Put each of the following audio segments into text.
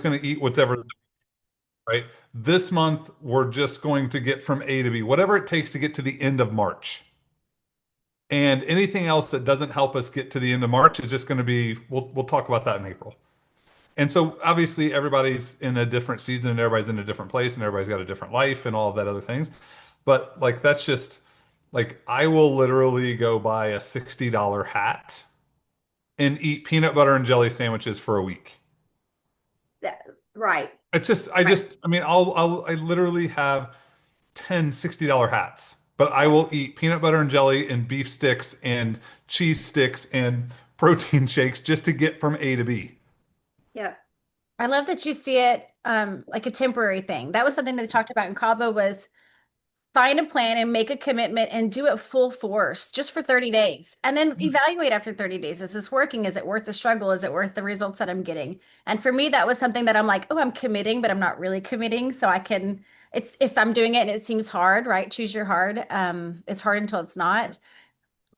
going to eat whatever, right? This month, we're just going to get from A to B, whatever it takes to get to the end of March. And anything else that doesn't help us get to the end of March is just going to be, we'll talk about that in April. And so obviously everybody's in a different season and everybody's in a different place and everybody's got a different life and all of that other things. But like that's just like I will literally go buy a $60 hat and eat peanut butter and jelly sandwiches for a week. That, right. It's just Right. I mean I literally have 10 $60 hats, but I will eat peanut butter and jelly and beef sticks and cheese sticks and protein shakes just to get from A to B. Yeah. I love that you see it like a temporary thing. That was something that they talked about in Cabo was find a plan and make a commitment and do it full force just for 30 days. And then evaluate after 30 days. Is this working? Is it worth the struggle? Is it worth the results that I'm getting? And for me, that was something that I'm like, oh, I'm committing, but I'm not really committing. So I can, it's if I'm doing it and it seems hard, right? Choose your hard. It's hard until it's not.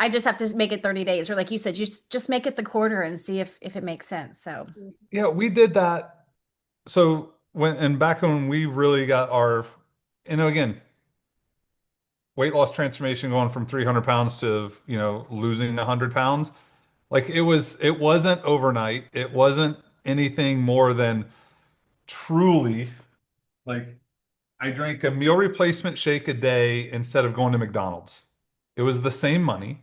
I just have to make it 30 days. Or like you said, you just make it the quarter and see if it makes sense. So Yeah, we did that. So when and back when we really got our, again, weight loss transformation going from 300 pounds to, losing 100 pounds, like it wasn't overnight. It wasn't anything more than truly like I drank a meal replacement shake a day instead of going to McDonald's. It was the same money,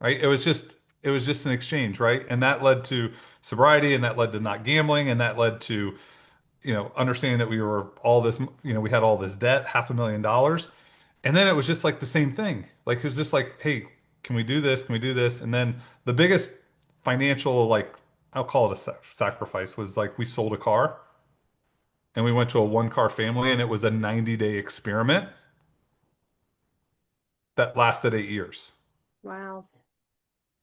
right? It was just an exchange, right? And that led to sobriety and that led to not gambling and that led to understanding that we were all this, we had all this debt, $500,000. And then it was just like the same thing. Like it was just like, hey, can we do this? Can we do this? And then the biggest financial, like, I'll call it a sacrifice was like we sold a car and we went to a one car family and it was a 90-day experiment that lasted 8 years. Wow.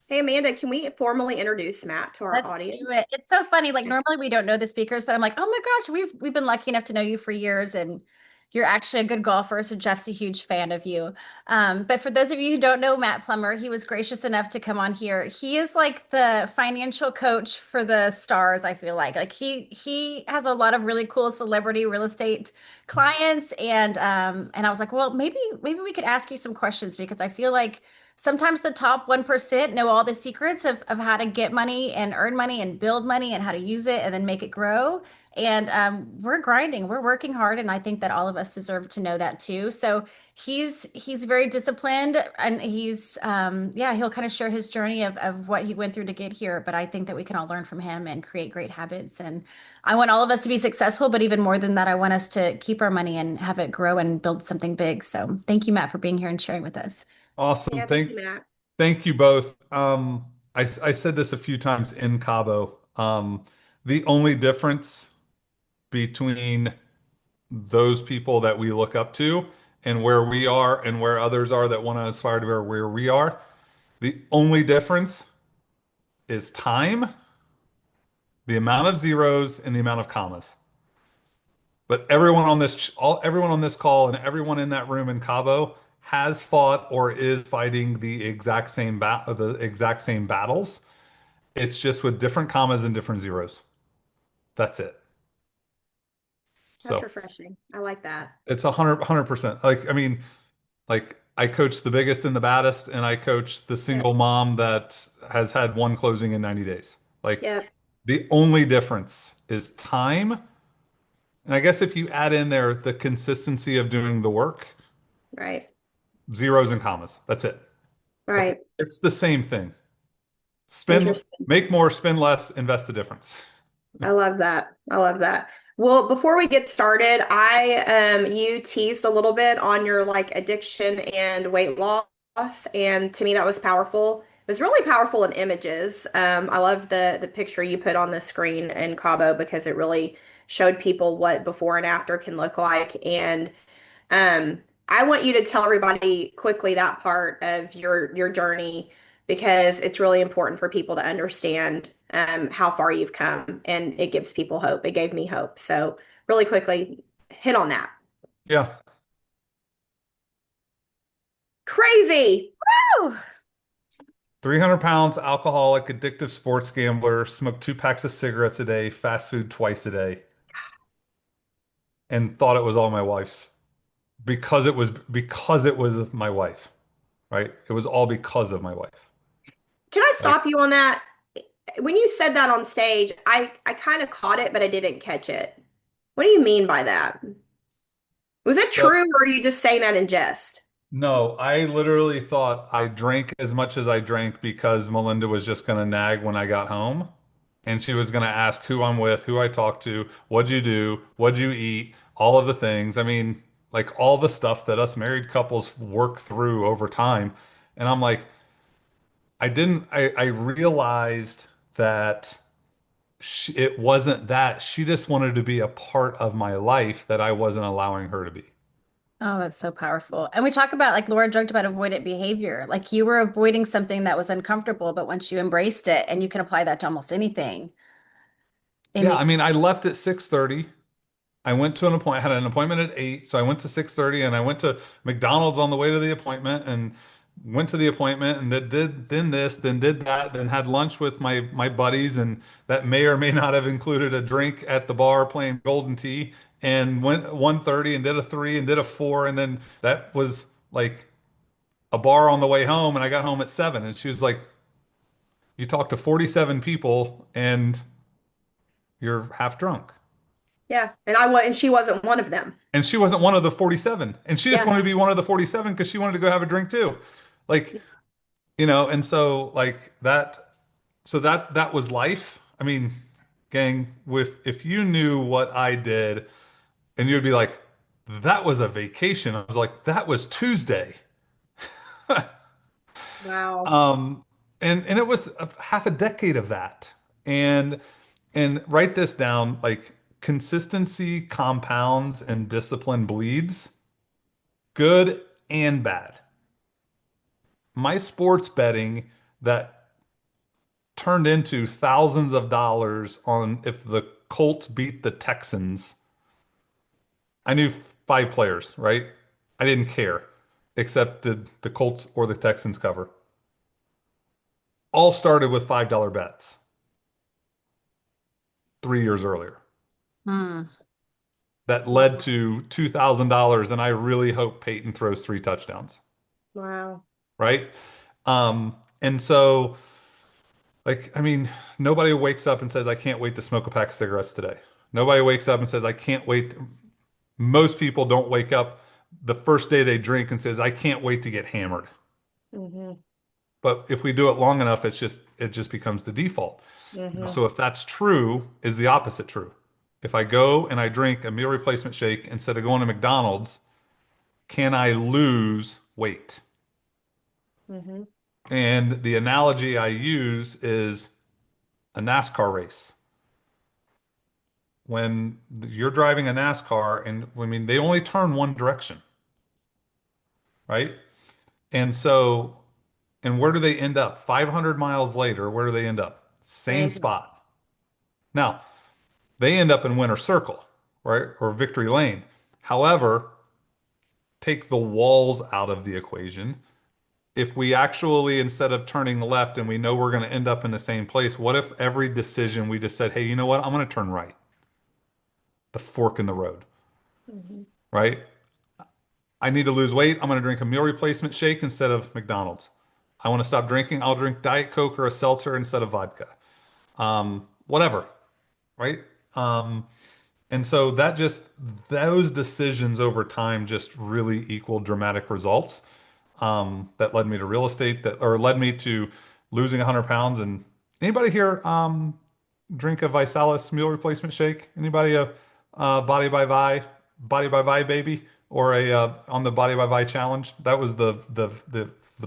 Hey, Amanda, can we formally introduce Matt to our let's audience? do it. It's so funny. Like normally we don't know the speakers, but I'm like, oh my gosh, we've been lucky enough to know you for years, and you're actually a good golfer. So Jeff's a huge fan of you. But for those of you who don't know Matt Plummer, he was gracious enough to come on here. He is like the financial coach for the stars. I feel like he has a lot of really cool celebrity real estate clients, and I was like, well, maybe we could ask you some questions because I feel like sometimes the top 1% know all the secrets of how to get money and earn money and build money and how to use it and then make it grow. And we're grinding, we're working hard, and I think that all of us deserve to know that too. So he's very disciplined, and yeah, he'll kind of share his journey of what he went through to get here. But I think that we can all learn from him and create great habits. And I want all of us to be successful, but even more than that, I want us to keep our money and have it grow and build something big. So thank you, Matt, for being here and sharing with us. Awesome. Yeah, thank you, Matt. Thank you both. I said this a few times in Cabo. The only difference between those people that we look up to and where we are and where others are that want to aspire to where we are, the only difference is time, the amount of zeros, and the amount of commas. But everyone on this call and everyone in that room in Cabo has fought or is fighting the exact same battles. It's just with different commas and different zeros. That's it. That's So refreshing. I like that. it's 100%. Like, I mean, like I coach the biggest and the baddest, and I coach the Yep. single mom that has had one closing in 90 days. Like Yep. the only difference is time. And I guess if you add in there the consistency of doing the work, Right. zeros and commas. That's it. That's it. Right. It's the same thing. Spend, Interesting. make more, spend less, invest the difference. I love that. I love that. Well, before we get started, you teased a little bit on your like addiction and weight loss, and to me that was powerful. It was really powerful in images. I love the picture you put on the screen in Cabo because it really showed people what before and after can look like. And I want you to tell everybody quickly that part of your journey because it's really important for people to understand how far you've come, and it gives people hope. It gave me hope. So really quickly, hit on that. Yeah. Crazy. Woo! 300 pounds, alcoholic, addictive sports gambler, smoked 2 packs of cigarettes a day, fast food twice a day. and thought it was all my wife's because it was my wife, right? It was all because of my wife. Can I Like stop you on that? When you said that on stage, I kind of caught it, but I didn't catch it. What do you mean by that? Was it so true, or are you just saying that in jest? no, I literally thought I drank as much as I drank because Melinda was just going to nag when I got home. And she was going to ask who I'm with, who I talked to, what'd you do, what'd you eat, all of the things. I mean, like all the stuff that us married couples work through over time. And I'm like, I realized that it wasn't that. She just wanted to be a part of my life that I wasn't allowing her to be. Oh, that's so powerful. And we talk about, like Laura joked about avoidant behavior. Like you were avoiding something that was uncomfortable, but once you embraced it, and you can apply that to almost anything, it Yeah, makes, I mean, I left at 6:30. I went to an appointment, had an appointment at 8, so I went to 6:30 and I went to McDonald's on the way to the appointment and went to the appointment and did then this, then did that, then had lunch with my buddies and that may or may not have included a drink at the bar playing Golden Tee and went 1:30 and did a 3 and did a 4 and then that was like a bar on the way home and I got home at 7 and she was like, "You talked to 47 people and you're half drunk." Yeah, and she wasn't one of them. And she wasn't one of the 47. And she just Yeah. wanted to be one of the 47 because she wanted to go have a drink too. Like, and so like that, so that was life. I mean, gang, with if you knew what I did and you'd be like, that was a vacation. I was like, that was Tuesday. Wow. Um, and it was half a decade of that. And and write this down, like consistency compounds and discipline bleeds, good and bad. My sports betting that turned into thousands of dollars on if the Colts beat the Texans. I knew 5 players, right? I didn't care, except did the Colts or the Texans cover. All started with $5 bets 3 years earlier. hmm. That led Wow. to $2,000, and I really hope Peyton throws 3 touchdowns, Wow. right? And so like, I mean, nobody wakes up and says, I can't wait to smoke a pack of cigarettes today. Nobody wakes up and says, I can't wait. Most people don't wake up the first day they drink and says, I can't wait to get hammered. Hmm. But if we do it long enough, it just becomes the default. Hmm. So if that's true, is the opposite true? If I go and I drink a meal replacement shake instead of going to McDonald's, can I lose weight? Hmm. And the analogy I use is a NASCAR race. When you're driving a NASCAR and I mean they only turn one direction, right? And so and where do they end up? 500 miles later, where do they end up? Same Same. spot. Now, they end up in winter circle, right? Or victory lane. However, take the walls out of the equation. If we actually, instead of turning left and we know we're going to end up in the same place, what if every decision we just said, hey, you know what? I'm going to turn right, the fork in the road, Hmm. right? I need to lose weight. I'm going to drink a meal replacement shake instead of McDonald's. I want to stop drinking. I'll drink Diet Coke or a seltzer instead of vodka. Whatever, right? Um, and so that just those decisions over time just really equal dramatic results. That led me to real estate that or led me to losing 100 pounds. And anybody here drink a Visalis meal replacement shake? Anybody a Body by Vi baby, or a on the Body by Vi challenge? That was the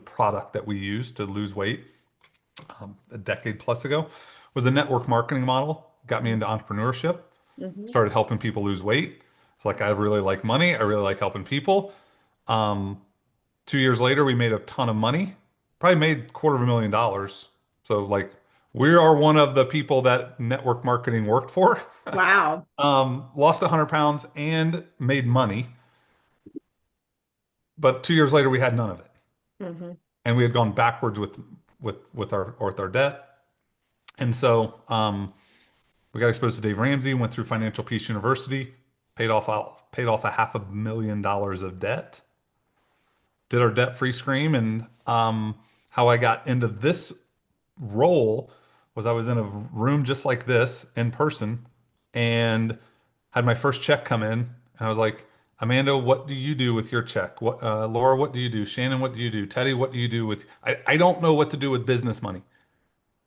product that we used to lose weight a decade plus ago. Was a network marketing model. Got me into entrepreneurship. Hmm. Started helping people lose weight. It's like I really like money. I really like helping people. Um, 2 years later, we made a ton of money. Probably made $250,000. So like we are one of the people that network marketing worked for. Wow. Lost 100 pounds and made money. But 2 years later, we had none of it, Hmm. and we had gone backwards with our debt. And so we got exposed to Dave Ramsey. Went through Financial Peace University. paid off a $500,000 of debt, did our debt-free scream, and how I got into this role was I was in a room just like this in person and had my first check come in. And I was like, Amanda, what do you do with your check? What, Laura, what do you do? Shannon, what do you do? Teddy, what do you do with? I don't know what to do with business money.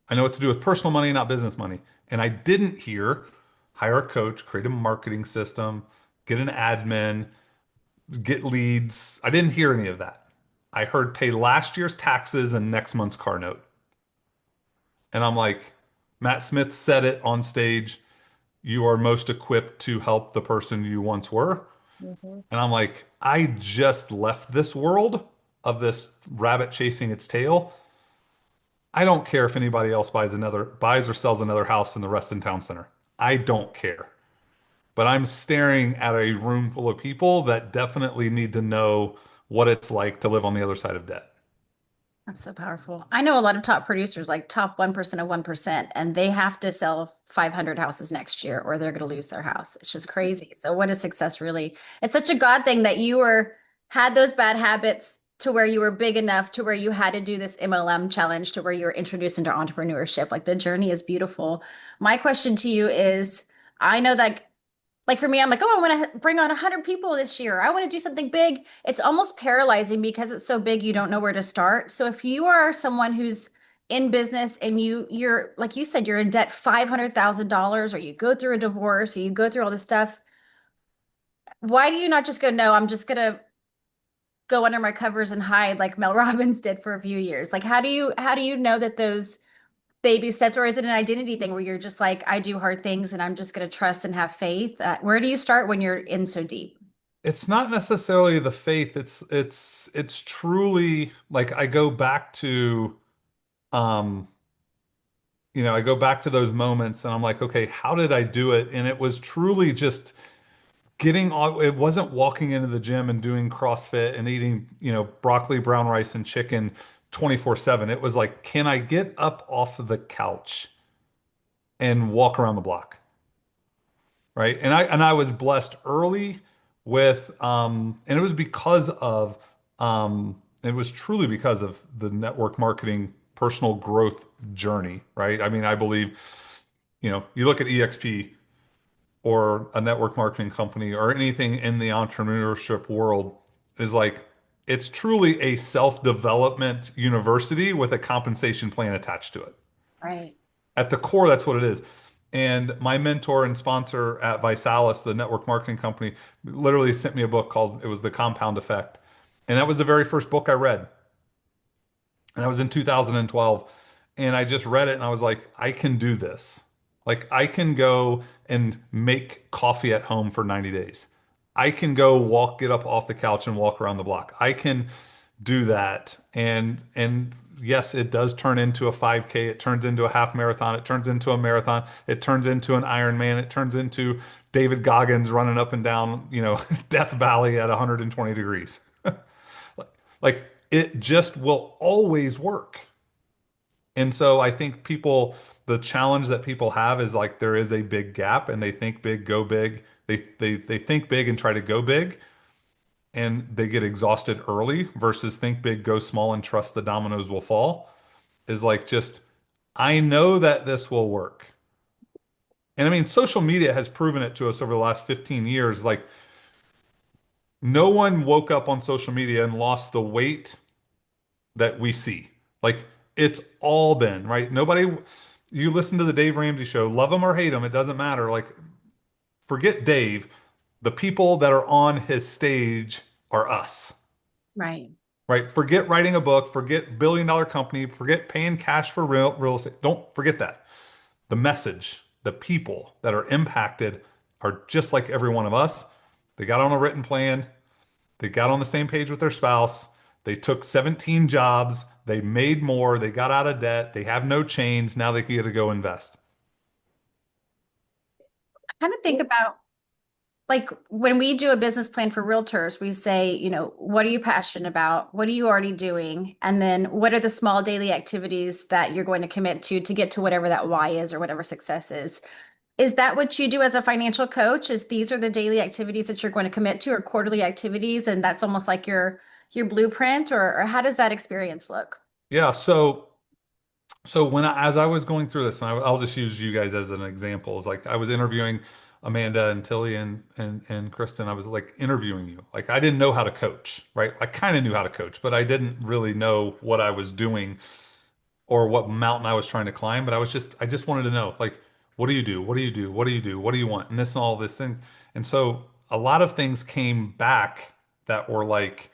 I know what to do with personal money, not business money. And I didn't hear hire a coach, create a marketing system, get an admin, get leads. I didn't hear any of that. I heard pay last year's taxes and next month's car note. And I'm like, Matt Smith said it on stage, you are most equipped to help the person you once were. Mhm. And I'm like, I just left this world of this rabbit chasing its tail. I don't care if anybody else buys or sells another house in the Reston Town Center. I don't care. But I'm staring at a room full of people that definitely need to know what it's like to live on the other side of debt. That's so powerful. I know a lot of top producers, like top 1% of 1%, and they have to sell 500 houses next year or they're going to lose their house. It's just crazy. So what is success really? It's such a God thing that you had those bad habits to where you were big enough to where you had to do this MLM challenge to where you were introduced into entrepreneurship. Like the journey is beautiful. My question to you is, I know that like for me, I'm like, oh, I want to bring on 100 people this year. I want to do something big. It's almost paralyzing because it's so big, you don't know where to start. So if you are someone who's in business and you're like you said, you're in debt $500,000 or you go through a divorce or you go through all this stuff, why do you not just go, no, I'm just gonna go under my covers and hide like Mel Robbins did for a few years? Like how do you know that those baby steps, or is it an identity thing where you're just like, I do hard things and I'm just going to trust and have faith? Where do you start when you're in so deep? It's not necessarily the faith. It's truly like I go back to um I go back to those moments and I'm like, okay, how did I do it? And it was truly just getting on. It wasn't walking into the gym and doing CrossFit and eating, broccoli, brown rice, and chicken 24/7. It was like, can I get up off of the couch and walk around the block? Right. And I was blessed early with and it was because of it was truly because of the network marketing personal growth journey, right? I mean, I believe, you look at EXP or a network marketing company or anything in the entrepreneurship world is like it's truly a self-development university with a compensation plan attached to it. Right. At the core, that's what it is. And my mentor and sponsor at Visalis, the network marketing company, literally sent me a book called, it was The Compound Effect. And that was the very first book I read. And that was in 2012. And I just read it and I was like, I can do this. Like, I can go and make coffee at home for 90 days. I can go get up off the couch and walk around the block. I can do that. And yes, it does turn into a 5K. It turns into a half marathon. It turns into a marathon. It turns into an Ironman. It turns into David Goggins running up and down, Death Valley at 120 degrees. Like it just will always work. And so I think the challenge that people have is like there is a big gap and they think big, go big. They think big and try to go big and they get exhausted early versus think big, go small and trust the dominoes will fall is like just, I know that this will work. And I mean, social media has proven it to us over the last 15 years. Like no one woke up on social media and lost the weight that we see. Like it's all been, right? You listen to the Dave Ramsey show, love him or hate him, it doesn't matter. Like forget Dave. The people that are on his stage are us, Right. right? Forget writing a book, forget billion-dollar company, forget paying cash for real estate. Don't forget that. The message, the people that are impacted are just like every one of us. They got on a written plan. They got on the same page with their spouse. They took 17 jobs. They made more. They got out of debt. They have no chains. Now they get to go invest. I kind of think about like when we do a business plan for realtors, we say, what are you passionate about? What are you already doing? And then what are the small daily activities that you're going to commit to get to whatever that why is or whatever success is? Is that what you do as a financial coach? Is these are the daily activities that you're going to commit to or quarterly activities, and that's almost like your blueprint, or how does that experience look? Yeah, so as I was going through this, and I'll just use you guys as an example, is like I was interviewing Amanda and Tilly and Kristen. I was like interviewing you. Like I didn't know how to coach, right? I kind of knew how to coach, but I didn't really know what I was doing or what mountain I was trying to climb. But I just wanted to know, like, what do you do? What do you do? What do you do? What do you want? And this and all this thing. And so a lot of things came back that were like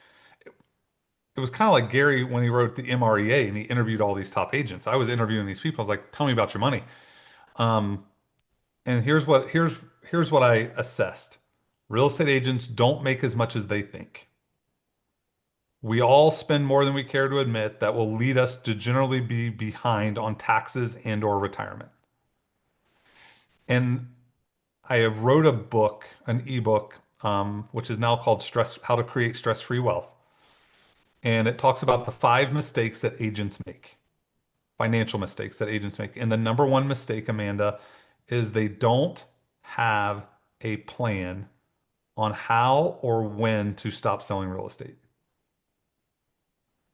it was kind of like Gary when he wrote the MREA and he interviewed all these top agents. I was interviewing these people. I was like, "Tell me about your money." Um, and here's what I assessed. Real estate agents don't make as much as they think. We all spend more than we care to admit. That will lead us to generally be behind on taxes and or retirement. And I have wrote a book, an ebook, which is now called Stress, How to Create Stress-Free Wealth. And it talks about the 5 mistakes that agents make. Financial mistakes that agents make. And the number one mistake, Amanda, is they don't have a plan on how or when to stop selling real estate.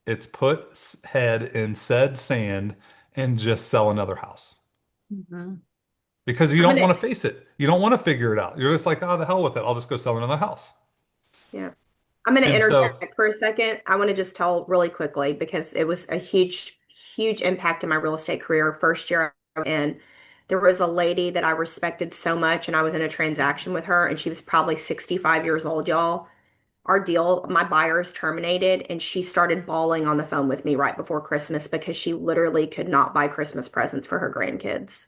It's put head in said sand and just sell another house Mhm. because you I'm don't gonna, want to face it. You don't want to figure it out. You're just like, oh, the hell with it. I'll just go sell another house. yeah. I'm going to And so, interject for a second. I want to just tell really quickly because it was a huge impact in my real estate career. First year in, there was a lady that I respected so much, and I was in a transaction with her, and she was probably 65 years old, y'all. Our deal, my buyers terminated, and she started bawling on the phone with me right before Christmas because she literally could not buy Christmas presents for her grandkids.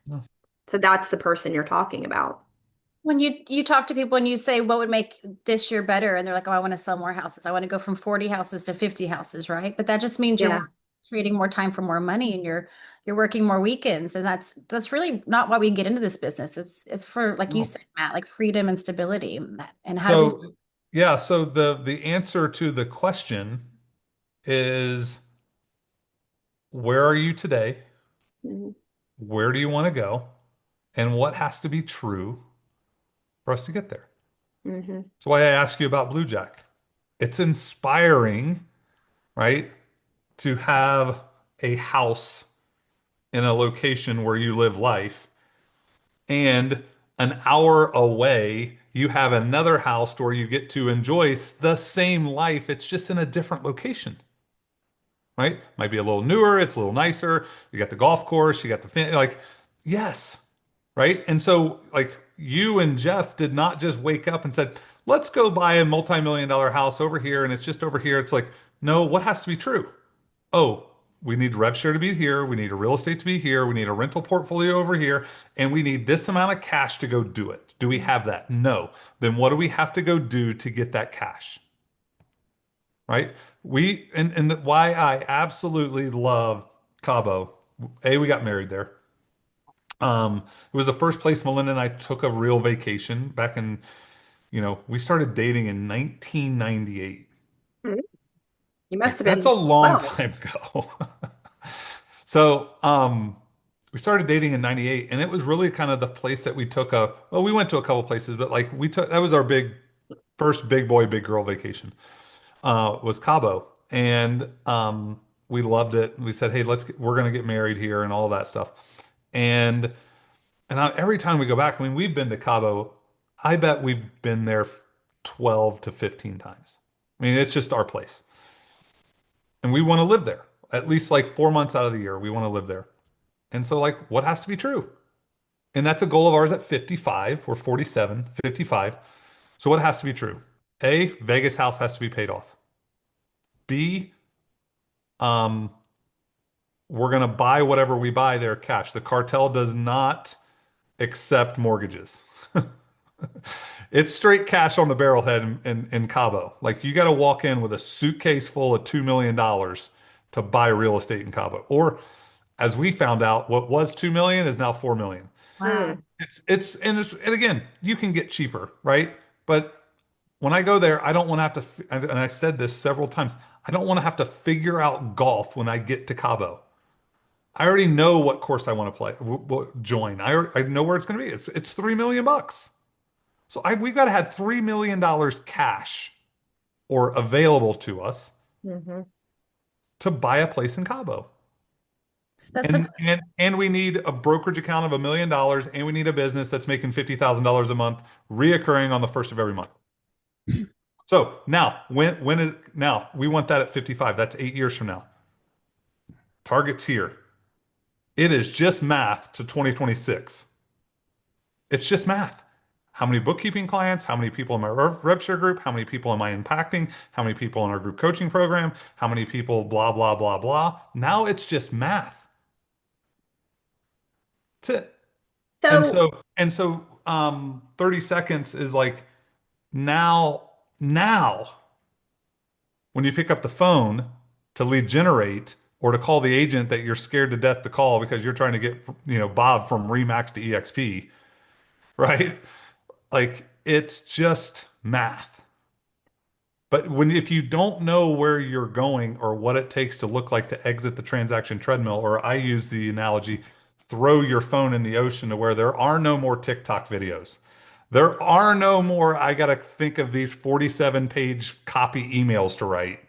So that's the person you're talking about. When you talk to people and you say what would make this year better, and they're like, "Oh, I want to sell more houses. I want to go from 40 houses to 50 houses," right? But that just means Yeah. creating more time for more money, and you're working more weekends, and that's really not why we get into this business. It's for, like you no. said, Matt, like freedom and stability, and how do we? So yeah, so the answer to the question is where are you today? Mhm. Where do you want to go? And what has to be true for us to get there? Mhm. That's why I ask you about Blue Jack. It's inspiring, right, to have a house in a location where you live life, and an hour away, you have another house where you get to enjoy the same life. It's just in a different location, right? Might be a little newer, it's a little nicer. You got the golf course, you got the like, yes, right? And so, like, you and Jeff did not just wake up and said, let's go buy a multi-million dollar house over here, and it's just over here. It's like, no, what has to be true? Oh, we need rev share to be here. We need a real estate to be here. We need a rental portfolio over here. And we need this amount of cash to go do it. Do we have that? No. Then what do we have to go do to get that cash? Right? Why I absolutely love Cabo. A, we got married there. It was the first place Melinda and I took a real vacation back in, we started dating in 1998. Mhm. You must Like have that's a been long 12. time ago. So, we started dating in 98 and it was really kind of the place that we went to a couple places, but like that was our first big boy, big girl vacation, was Cabo. And, we loved it. We said, hey, we're going to get married here and all that stuff. And, every time we go back, I mean, we've been to Cabo. I bet we've been there 12 to 15 times. I mean, it's just our place. And we want to live there at least like 4 months out of the year. We want to live there. And so, like, what has to be true? And that's a goal of ours at 55. We're 47, 55. So, what has to be true? A, Vegas house has to be paid off. B, um, we're going to buy whatever we buy there cash. The cartel does not accept mortgages. It's straight cash on the barrelhead in Cabo. Like, you got to walk in with a suitcase full of $2 million to buy real estate in Cabo. Or, as we found out, what was 2 million is now 4 million. Mm. And again, you can get cheaper, right? But when I go there, I don't want to have and I said this several times, I don't want to have to figure out golf when I get to Cabo. I already know what course I want to play, join. I know where it's going to be. It's 3 million bucks. So we've got to have $3 million cash or available to us Hmm. to buy a place in Cabo. So that's a And we need a brokerage account of $1 million, and we need a business that's making $50,000 a month, reoccurring on the first of every month. So now, when is now we want that at 55. That's 8 years from now. Target's here. It is just math to 2026. It's just math. How many bookkeeping clients? How many people in my rev share group? How many people am I impacting? How many people in our group coaching program? How many people, blah, blah, blah, blah. Now it's just math. That's it. And So, so, and so, 30 seconds is like now, when you pick up the phone to lead generate or to call the agent that you're scared to death to call because you're trying to get, Bob from Remax to EXP, right? Like it's just math. But if you don't know where you're going or what it takes to look like to exit the transaction treadmill, or I use the analogy, throw your phone in the ocean to where there are no more TikTok videos. There are no more, I got to think of these 47-page copy emails to write.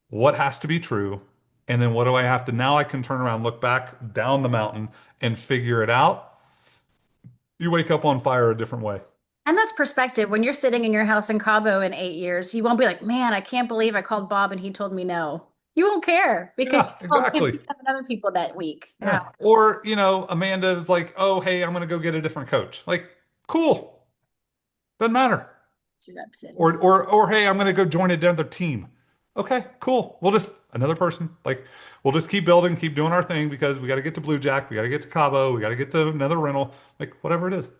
What has to be true? And then what do I have to, now I can turn around, look back down the mountain and figure it out. You wake up on fire a different way. And that's perspective. When you're sitting in your house in Cabo in 8 years, you won't be like, man, I can't believe I called Bob and he told me no. You won't care because you Yeah, called exactly. 57 other people that week. Yeah. Yeah. Or, Amanda's like, oh, hey, I'm going to go get a different coach. Like, cool. Doesn't matter. Two reps in. Or, hey, I'm going to go join another team. Okay, cool. We'll just, another person. Like, we'll just keep building, keep doing our thing because we got to get to Blue Jack. We got to get to Cabo. We got to get to another rental. Like, whatever it is.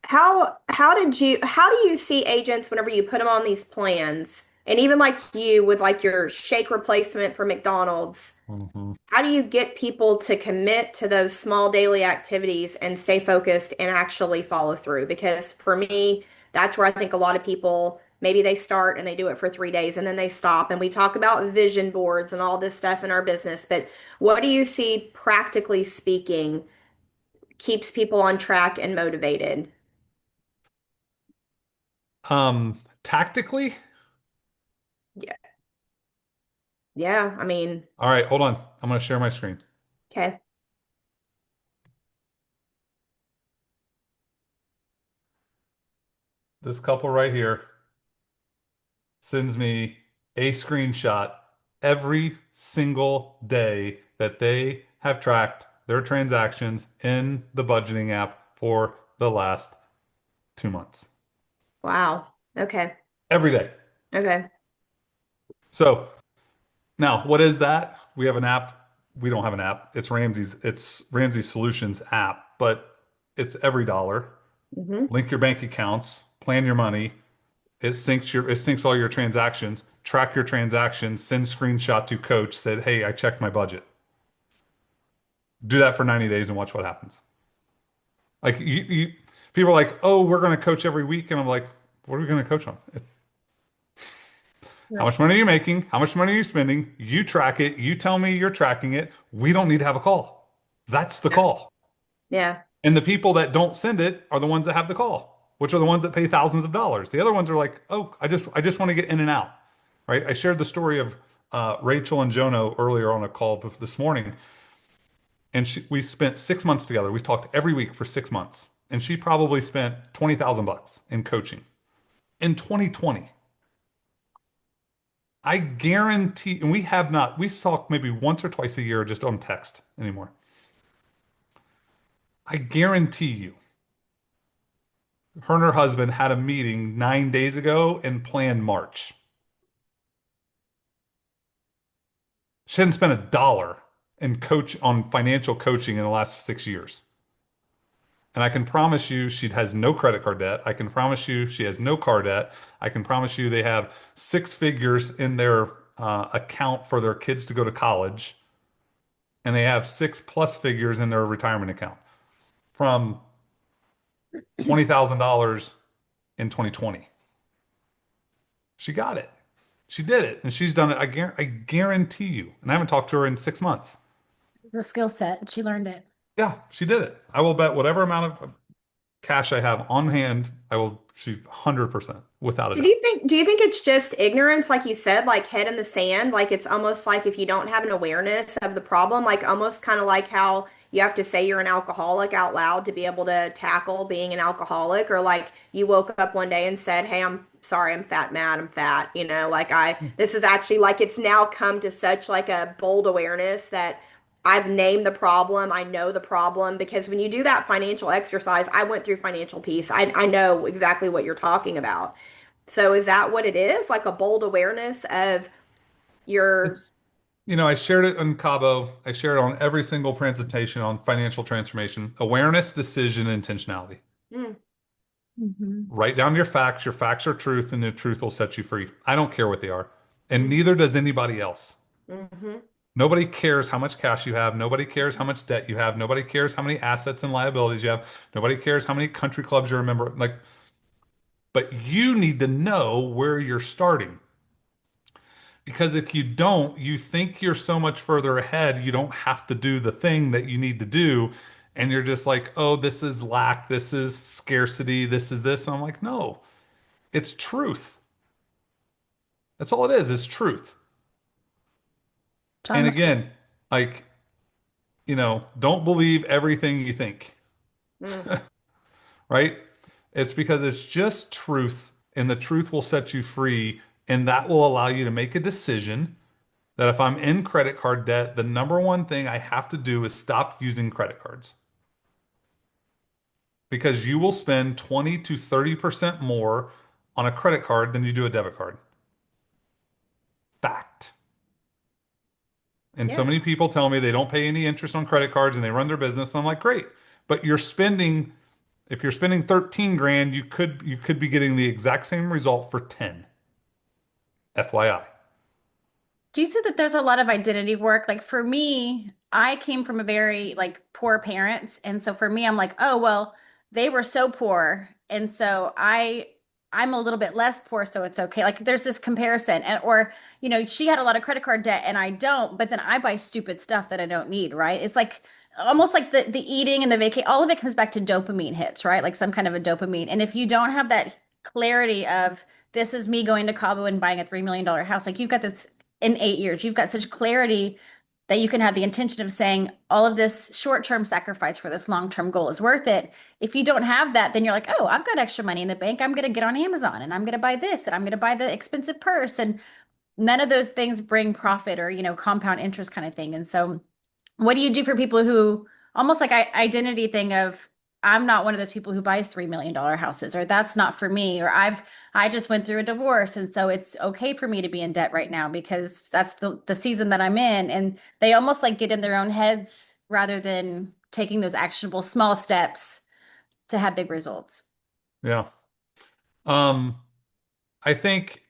how do you see agents whenever you put them on these plans? And even like you with like your shake replacement for McDonald's, Mhm. how do you get people to commit to those small daily activities and stay focused and actually follow through? Because for me, that's where I think a lot of people maybe they start and they do it for 3 days and then they stop. And we talk about vision boards and all this stuff in our business, but what do you see practically speaking keeps people on track and motivated? Tactically, Yeah. Yeah, I mean, all right, hold on. I'm going to share my screen. okay. This couple right here sends me a screenshot every single day that they have tracked their transactions in the budgeting app for the last 2 months. Wow. Okay. Every day. Okay. So now, what is that? We have an app. We don't have an app. It's Ramsey's Solutions app, but it's every dollar. Hmm. Link your bank accounts, plan your money. It syncs all your transactions, track your transactions, send screenshot to coach, said, "Hey, I checked my budget." Do that for 90 days and watch what happens. Like people are like, "Oh, we're going to coach every week." And I'm like, "What are we going to coach on? How much money are you making? How much money are you spending? You track it. You tell me you're tracking it. We don't need to have a call. That's the Yeah. call." Yeah. And the people that don't send it are the ones that have the call, which are the ones that pay thousands of dollars. The other ones are like, "Oh, I just want to get in and out." Right? I shared the story of Rachel and Jono earlier on a call this morning, and we spent 6 months together. We talked every week for 6 months, and she probably spent 20,000 bucks in coaching in 2020. I guarantee, and we've talked maybe once or twice a year just on text anymore. I guarantee you, her and her husband had a meeting 9 days ago and planned March. She hadn't spent $1 in coach on financial coaching in the last 6 years. And I can promise you she has no credit card debt. I can promise you she has no car debt. I can promise you they have six figures in their account for their kids to go to college. And they have six plus figures in their retirement account from $20,000 in 2020. She got it. She did it, and she's done it. I guarantee you. And I haven't talked to her in 6 months. The skill set. She learned it. Yeah, she did it. I will bet whatever amount of cash I have on hand, I will. She 100% without a doubt. Do you think it's just ignorance, like you said, like head in the sand? Like it's almost like if you don't have an awareness of the problem, like almost kind of like how you have to say you're an alcoholic out loud to be able to tackle being an alcoholic, or like you woke up one day and said, "Hey, I'm sorry, I'm fat, mad, I'm fat." Like this is actually like it's now come to such like a bold awareness that I've named the problem. I know the problem because when you do that financial exercise, I went through financial peace. I know exactly what you're talking about. So is that what it is? Like a bold awareness of your It's, I shared it on Cabo. I shared it on every single presentation on financial transformation, awareness, decision, intentionality. mm, Hmm. Write down your facts. Your facts are truth, and the truth will set you free. I don't care what they are, and mm, neither does anybody else. mm-hmm, Nobody cares how much cash you have. Nobody cares how much debt you have. Nobody cares how many assets and liabilities you have. Nobody cares how many country clubs you're a member of. Like, but you need to know where you're starting. Because if you don't, you think you're so much further ahead, you don't have to do the thing that you need to do. And you're just like, oh, this is lack, this is scarcity, this is this. And I'm like, no, it's truth. That's all it is truth. And John, again, like, don't believe everything you think, mm, right? It's because it's just truth, and the truth will set you free. And that will allow you to make a decision that if I'm in credit card debt, the number one thing I have to do is stop using credit cards because you will spend 20 to 30% more on a credit card than you do a debit card. Fact. And so yeah. many people tell me they don't pay any interest on credit cards and they run their business. And I'm like, great. But if you're spending 13 grand, you could be getting the exact same result for 10. FYI. do you see that there's a lot of identity work? Like for me, I came from a very like poor parents, and so for me, I'm like, oh well, they were so poor, and so I'm a little bit less poor, so it's okay. Like there's this comparison, and or she had a lot of credit card debt and I don't, but then I buy stupid stuff that I don't need, right? It's like almost like the eating and the vacation, all of it comes back to dopamine hits, right? Like some kind of a dopamine. And if you don't have that clarity of this is me going to Cabo and buying a $3 million house, like you've got this in 8 years. You've got such clarity that you can have the intention of saying all of this short-term sacrifice for this long-term goal is worth it. If you don't have that, then you're like, oh, I've got extra money in the bank. I'm going to get on Amazon and I'm going to buy this and I'm going to buy the expensive purse. And none of those things bring profit or, compound interest kind of thing. And so what do you do for people who almost like identity thing of I'm not one of those people who buys $3 million houses, or that's not for me, or I just went through a divorce and so it's okay for me to be in debt right now because that's the season that I'm in. And they almost like get in their own heads rather than taking those actionable small steps to have big results. Yeah. Um, I think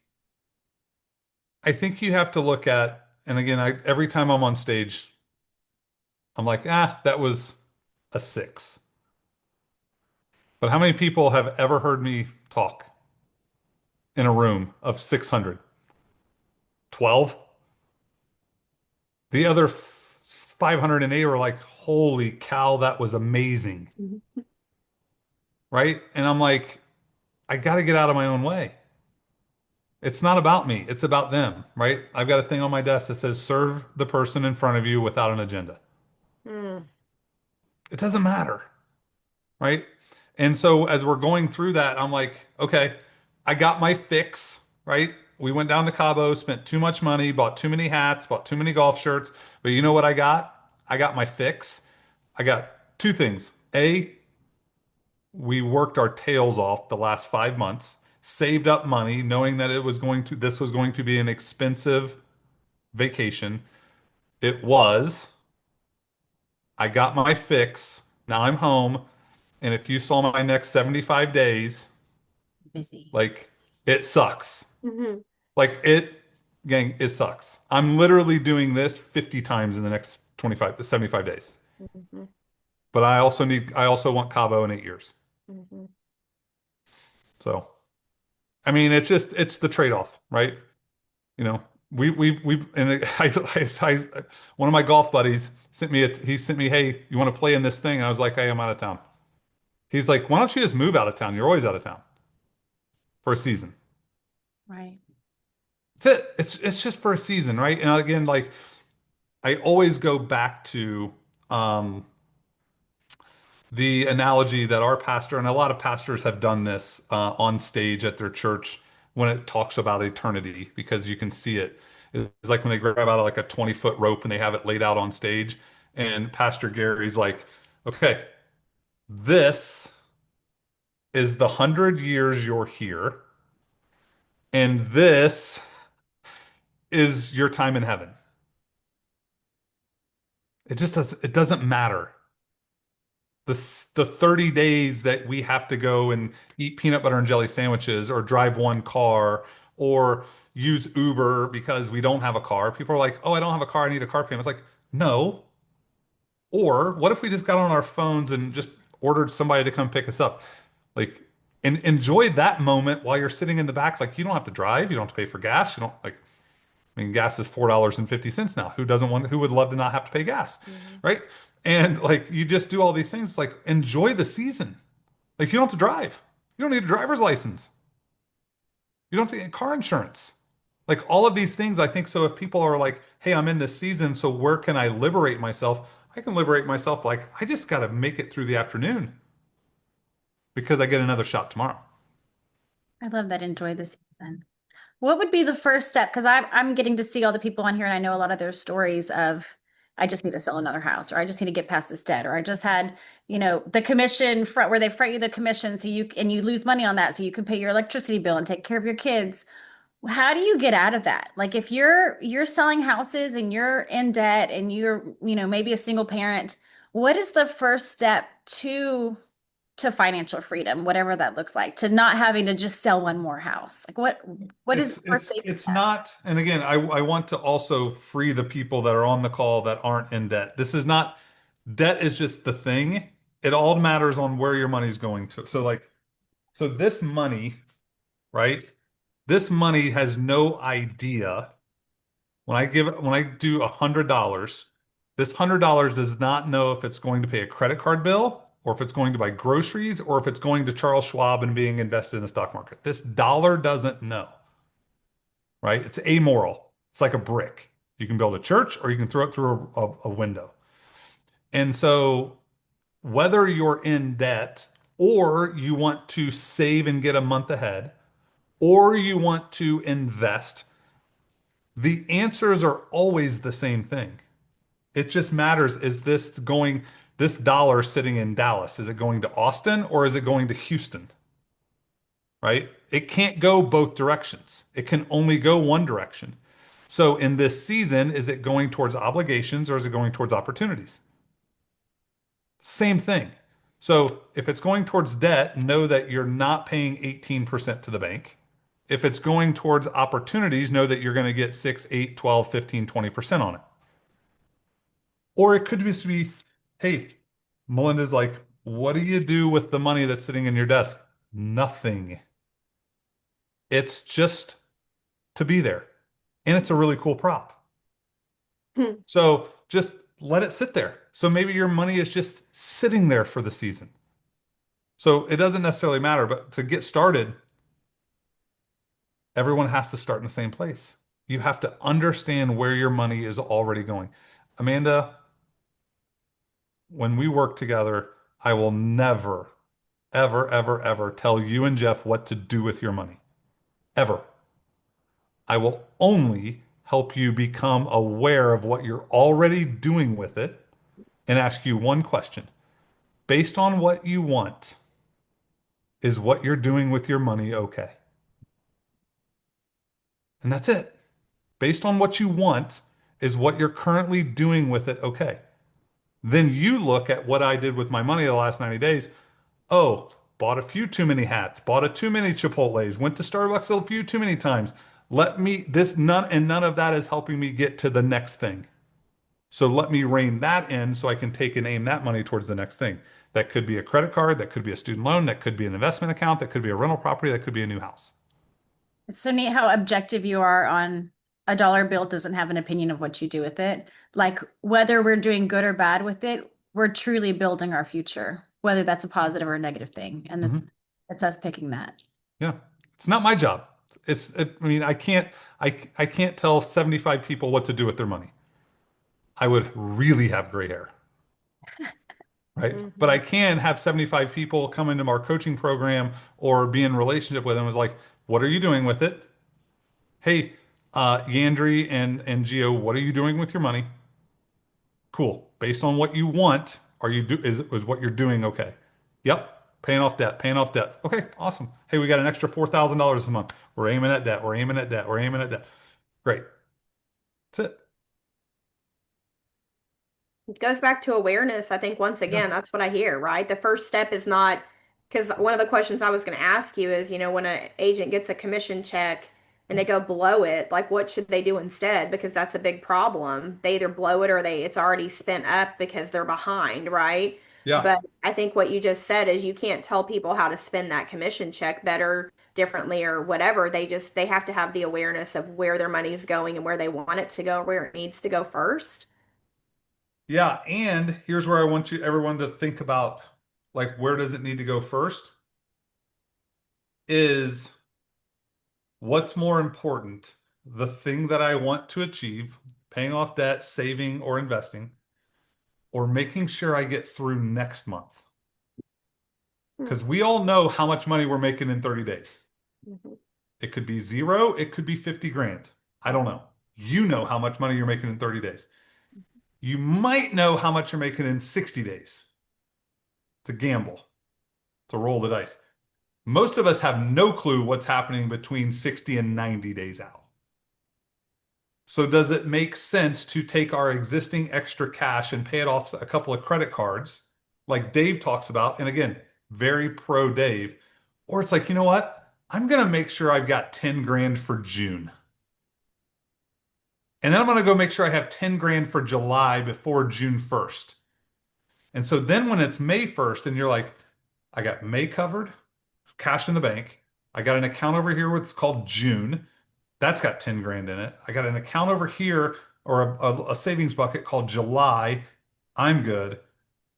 I think you have to look at, and again, every time I'm on stage, I'm like, that was a 6. But how many people have ever heard me talk in a room of 600? 12? The other 508 were like, holy cow, that was amazing. Mhm. Right? And I'm like, I got to get out of my own way. It's not about me, it's about them, right? I've got a thing on my desk that says, serve the person in front of you without an agenda. Mm, It doesn't matter. Right? And so as we're going through that, I'm like, okay, I got my fix, right? We went down to Cabo, spent too much money, bought too many hats, bought too many golf shirts. But you know what I got? I got my fix. I got two things. A, we worked our tails off the last 5 months, saved up money, knowing that this was going to be an expensive vacation. It was. I got my fix. Now I'm home. And if you saw my next 75 days, Busy. like it sucks. mhm, Gang, it sucks. I'm literally doing this 50 times in the next 25 to 75 days. mhm, But I also want Cabo in 8 years. mhm. So, I mean, it's the trade-off, right? You know, and one of my golf buddies he sent me, hey, you want to play in this thing? And I was like, hey, I'm out of town. He's like, why don't you just move out of town? You're always out of town for a season. Right. That's it. It's just for a season, right? And again, like I always go back to um, the analogy that our pastor and a lot of pastors have done this on stage at their church when it talks about eternity because you can see it. It's like when they grab out like a 20-foot rope and they have it laid out on stage, and Pastor Gary's like, "Okay, this is the 100 years you're here, and this is your time in heaven. It doesn't matter." The 30 days that we have to go and eat peanut butter and jelly sandwiches or drive one car or use Uber because we don't have a car. People are like, "Oh, I don't have a car. I need a car payment." It's like, no. Or what if we just got on our phones and just ordered somebody to come pick us up? Like, and enjoy that moment while you're sitting in the back. Like, you don't have to drive. You don't have to pay for gas. You don't like, I mean, gas is $4.50 now. Who would love to not have to pay gas, Mhm. right? And like, you just do all these things. Like, enjoy the season. Like, you don't have to drive. You don't need a driver's license. You don't have to get car insurance. Like, all of these things, I think. So, if people are like, hey, I'm in this season, so where can I liberate myself? I can liberate myself. Like, I just got to make it through the afternoon because I get another shot tomorrow. I love that. Enjoy the season. What would be the first step? Because I'm getting to see all the people on here, and I know a lot of their stories of I just need to sell another house, or I just need to get past this debt, or I just had, the commission front where they front you the commission so you lose money on that so you can pay your electricity bill and take care of your kids. How do you get out of that? Like if you're selling houses and you're in debt and you're, maybe a single parent, what is the first step to financial freedom, whatever that looks like, to not having to just sell one more house? Like what is It's the first it's baby it's step? not, and again, I want to also free the people that are on the call that aren't in debt. This is not debt is just the thing. It all matters on where your money's going to. So this money, right? This money has no idea. When I do $100, this $100 does not know if it's going to pay a credit card bill or if it's going to buy groceries or if it's going to Charles Schwab and being invested in the stock market. This dollar doesn't know, right? It's amoral. It's like a brick. You can build a church or you can throw it through a window. And so whether you're in debt or you want to save and get a month ahead, or you want to invest, the answers are always the same thing. It just matters, this dollar sitting in Dallas, is it going to Austin or is it going to Houston? Right? It can't go both directions. It can only go one direction. So in this season, is it going towards obligations or is it going towards opportunities? Same thing. So if it's going towards debt, know that you're not paying 18% to the bank. If it's going towards opportunities, know that you're going to get 6, 8, 12, 15, 20% on it. Or it could just be, hey, Melinda's like, what do you do with the money that's sitting in your desk? Nothing. It's just to be there. And it's a really cool prop. Hmm. So just let it sit there. So maybe your money is just sitting there for the season. So it doesn't necessarily matter, but to get started, everyone has to start in the same place. You have to understand where your money is already going. Amanda, when we work together, I will never, ever, ever, ever tell you and Jeff what to do with your money. Ever. I will only help you become aware of what you're already doing with it and ask you one question. Based on what you want, is what you're doing with your money okay? And that's it. Based on what you want, is what you're currently doing with it okay? Then you look at what I did with my money the last 90 days. Oh, bought a few too many hats, bought a too many Chipotles, went to Starbucks a few too many times. Let me this none of that is helping me get to the next thing. So let me rein that in so I can take and aim that money towards the next thing. That could be a credit card, that could be a student loan, that could be an investment account, that could be a rental property, that could be a new house. It's so neat how objective you are on a dollar bill doesn't have an opinion of what you do with it. Like whether we're doing good or bad with it, we're truly building our future, whether that's a positive or a negative thing. And Hmm. it's us picking that. Yeah. It's not my job. I mean, I can't tell 75 people what to do with their money. I would really have gray hair, right? But I Hmm. can have 75 people come into our coaching program or be in relationship with them. Is like, what are you doing with it? Hey, Yandri and Gio, what are you doing with your money? Cool. Based on what you want, is what you're doing okay? Yep. Paying off debt, paying off debt. Okay, awesome. Hey, we got an extra $4,000 a month. We're aiming at debt. We're aiming at debt. We're aiming at debt. Great. That's it. It goes back to awareness. I think once Yeah. again, that's what I hear, right? The first step is not, because one of the questions I was going to ask you is, when an agent gets a commission check and they go blow it, like what should they do instead? Because that's a big problem. They either blow it or it's already spent up because they're behind, right? Yeah. But I think what you just said is you can't tell people how to spend that commission check better, differently, or whatever. They have to have the awareness of where their money's going and where they want it to go, where it needs to go first. Yeah. And here's where I want everyone to think about, like, where does it need to go first? Is what's more important, the thing that I want to achieve, paying off debt, saving, or investing, or making sure I get through next month? Hmm. Because we all know how much money we're making in 30 days. Mhm. It could be zero, it could be 50 grand. I don't know. You know how much money you're making in 30 days. You might know how much you're making in 60 days to gamble, to roll the dice. Most of us have no clue what's happening between 60 and 90 days out. So, does it make sense to take our existing extra cash and pay it off a couple of credit cards, like Dave talks about? And again, very pro Dave. Or it's like, you know what? I'm going to make sure I've got 10 grand for June. And then I'm going to go make sure I have 10 grand for July before June 1st. And so then when it's May 1st and you're like, I got May covered, cash in the bank. I got an account over here what's called June. That's got 10 grand in it. I got an account over here or a savings bucket called July. I'm good.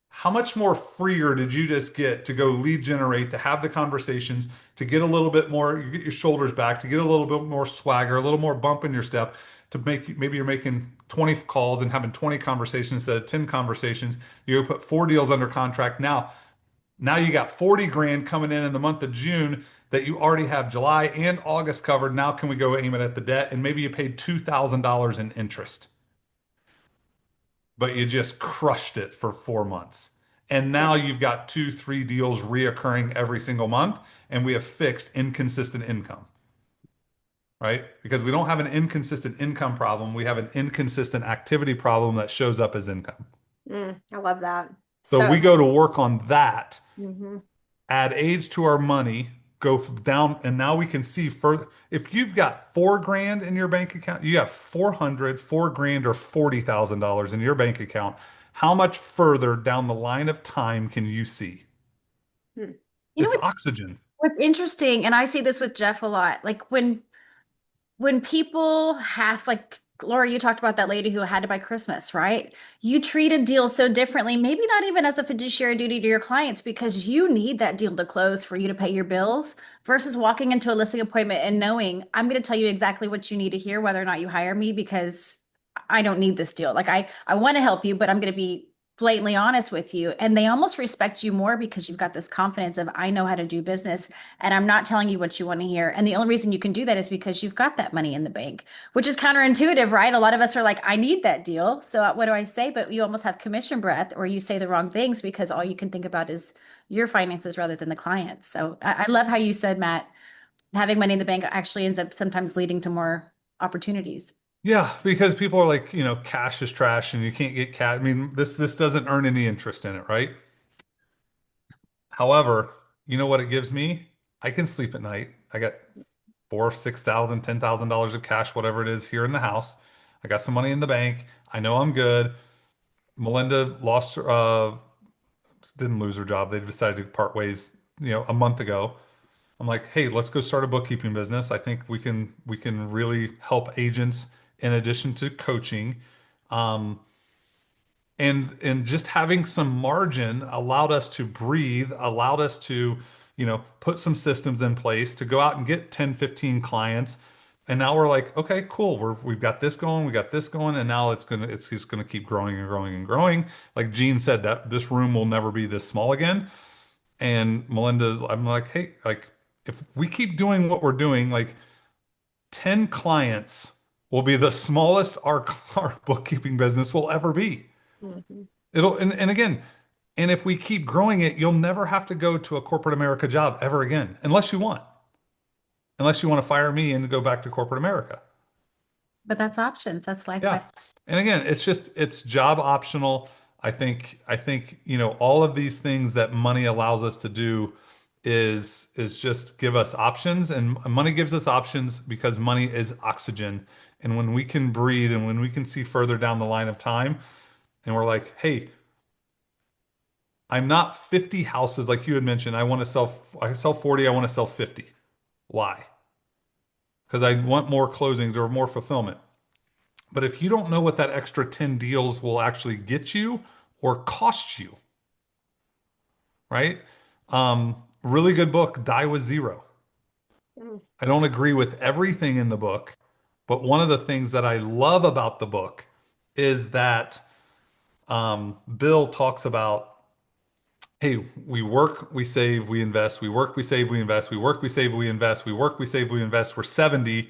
How much more freer did you just get to go lead generate, to have the conversations, to get a little bit more, you get your shoulders back, to get a little bit more swagger, a little more bump in your step, to make maybe you're making 20 calls and having 20 conversations instead of 10 conversations. You go put 4 deals under contract. Now you got 40 grand coming in the month of June that you already have July and August covered. Now can we go aim it at the debt? And maybe you paid $2,000 in interest, but you just crushed it for 4 months. And Yeah. now you've got two, three deals reoccurring every single month, and we have fixed inconsistent income, right? Because we don't have an inconsistent income problem. We have an inconsistent activity problem that shows up as income. I love that. So So, we go to work on that, hmm add age to our money, down, and now we can see further. If you've got 4 grand in your bank account, you have 400, 4 grand, or $40,000 in your bank account. How much further down the line of time can you see? You know It's what, oxygen. what's interesting, and I see this with Jeff a lot, like when people have like Laura, you talked about that lady who had to buy Christmas, right? You treat a deal so differently, maybe not even as a fiduciary duty to your clients because you need that deal to close for you to pay your bills versus walking into a listing appointment and knowing I'm going to tell you exactly what you need to hear, whether or not you hire me, because I don't need this deal. Like I want to help you, but I'm going to be blatantly honest with you. And they almost respect you more because you've got this confidence of I know how to do business and I'm not telling you what you want to hear. And the only reason you can do that is because you've got that money in the bank, which is counterintuitive, right? A lot of us are like, I need that deal. So what do I say? But you almost have commission breath or you say the wrong things because all you can think about is your finances rather than the client. So I love how you said, Matt, having money in the bank actually ends up sometimes leading to more opportunities. Yeah, because people are like, cash is trash and you can't get cash. I mean, this doesn't earn any interest in it, right? However, you know what it gives me? I can sleep at night. I got four, 6,000, $10,000 of cash, whatever it is, here in the house. I got some money in the bank. I know I'm good. Melinda didn't lose her job. They decided to part ways, a month ago. I'm like, hey, let's go start a bookkeeping business. I think we can really help agents in addition to coaching. Um, and just having some margin allowed us to breathe, allowed us to, put some systems in place to go out and get 10, 15 clients. And now we're like, okay, cool. We've got this going, we got this going, and now it's just gonna keep growing and growing and growing. Like Gene said, that this room will never be this small again. And I'm like, hey, like if we keep doing what we're doing, like 10 clients will be the smallest our bookkeeping business will ever be. Mhm. And again, and if we keep growing it, you'll never have to go to a corporate America job ever again, unless you want to fire me and go back to corporate America. But that's options. That's life. Yeah. And again, it's job optional. I think, all of these things that money allows us to do is just give us options, and money gives us options because money is oxygen. And when we can breathe and when we can see further down the line of time and we're like, "Hey, I'm not 50 houses like you had mentioned. I sell 40, I want to sell 50." Why? Because I want more closings or more fulfillment. But if you don't know what that extra 10 deals will actually get you or cost you, right? Really good book, Die with Zero. Mm. I don't agree with everything in the book, but one of the things that I love about the book is that Bill talks about, hey, we work, we save, we invest, we work, we save, we invest, we work, we save, we invest, we work, we save, we invest. We're 70.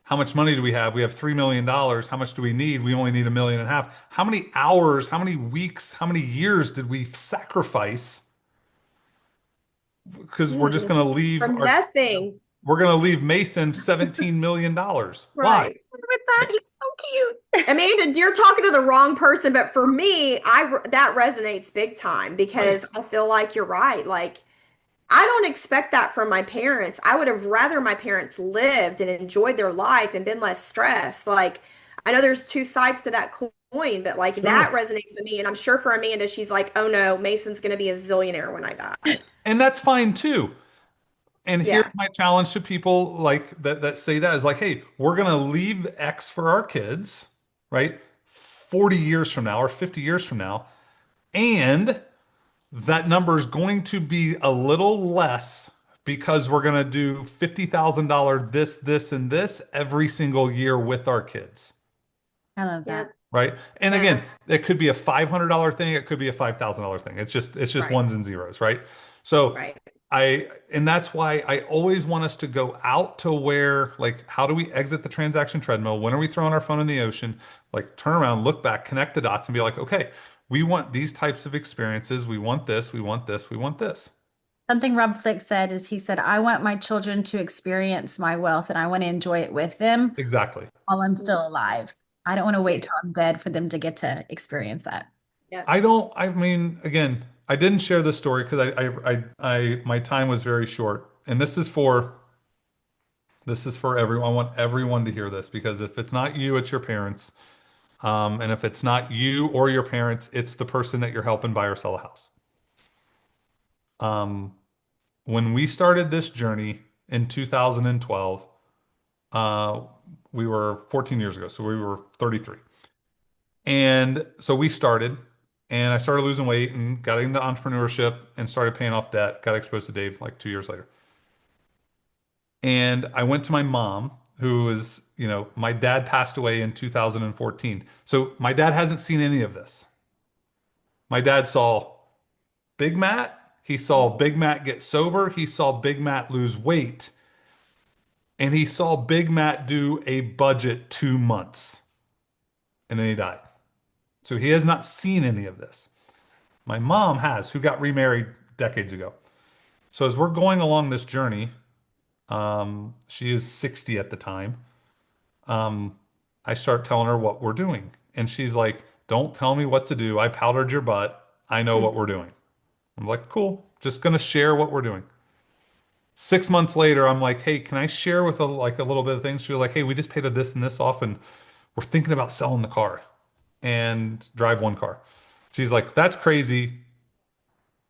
How much money do we have? We have $3 million. How much do we need? We only need 1.5 million. How many hours, how many weeks, how many years did we sacrifice? Because Mm. From nothing. we're going to leave Mason $17 million. Why? Right. With that, he's so cute. Amanda, you're talking to the wrong person, but for me, that resonates big time Right. because I feel like you're right. Like I don't expect that from my parents. I would have rather my parents lived and enjoyed their life and been less stressed. Like I know there's two sides to that coin, but like that Sure. resonates with me. And I'm sure for Amanda, she's like, oh no, Mason's going to be a zillionaire when I die. And that's fine too. And here's Yeah. my challenge to people like that say that is like, hey, we're gonna leave X for our kids, right? 40 years from now or 50 years from now, and that number is going to be a little less because we're gonna do $50,000 this, and this every single year with our kids. I love Yeah. that. Right. And Yeah. again, it could be a $500 thing. It could be a $5,000 thing. It's just Right. ones and zeros. Right. So Right. and that's why I always want us to go out to where, like, how do we exit the transaction treadmill? When are we throwing our phone in the ocean? Like, turn around, look back, connect the dots, and be like, okay, we want these types of experiences. We want this. We want this. We want this. Something Rob Flick said is he said, I want my children to experience my wealth and I want to enjoy it with them Exactly. while I'm Mhm. still alive. I don't want to Yeah. wait till I'm dead for them to get to experience that. Yeah. I mean, again, I didn't share this story because my time was very short. And this is for everyone. I want everyone to hear this because if it's not you, it's your parents. And if it's not you or your parents, it's the person that you're helping buy or sell a house. Um, when we started this journey in 2012, uh, we were 14 years ago, so we were 33. And so we started, and I started losing weight and got into entrepreneurship and started paying off debt. Got exposed to Dave like 2 years later. And I went to my mom, who was, my dad passed away in 2014. So my dad hasn't seen any of this. My dad saw Big Matt. He saw Big Matt get sober. He saw Big Matt lose weight. And he saw Big Matt do a budget 2 months. And then he died. So he has not seen any of this. My mom has, who got remarried decades ago. So as we're going along this journey, she is 60 at the time. Um, I start telling her what we're doing. And she's like, don't tell me what to do. I powdered your butt. I know what we're doing. I'm like, cool. Just gonna share what we're doing. 6 months later, I'm like, hey, can I share with a little bit of things? She was like, hey, we just paid this and this off, and we're thinking about selling the car and drive one car. She's like, that's crazy,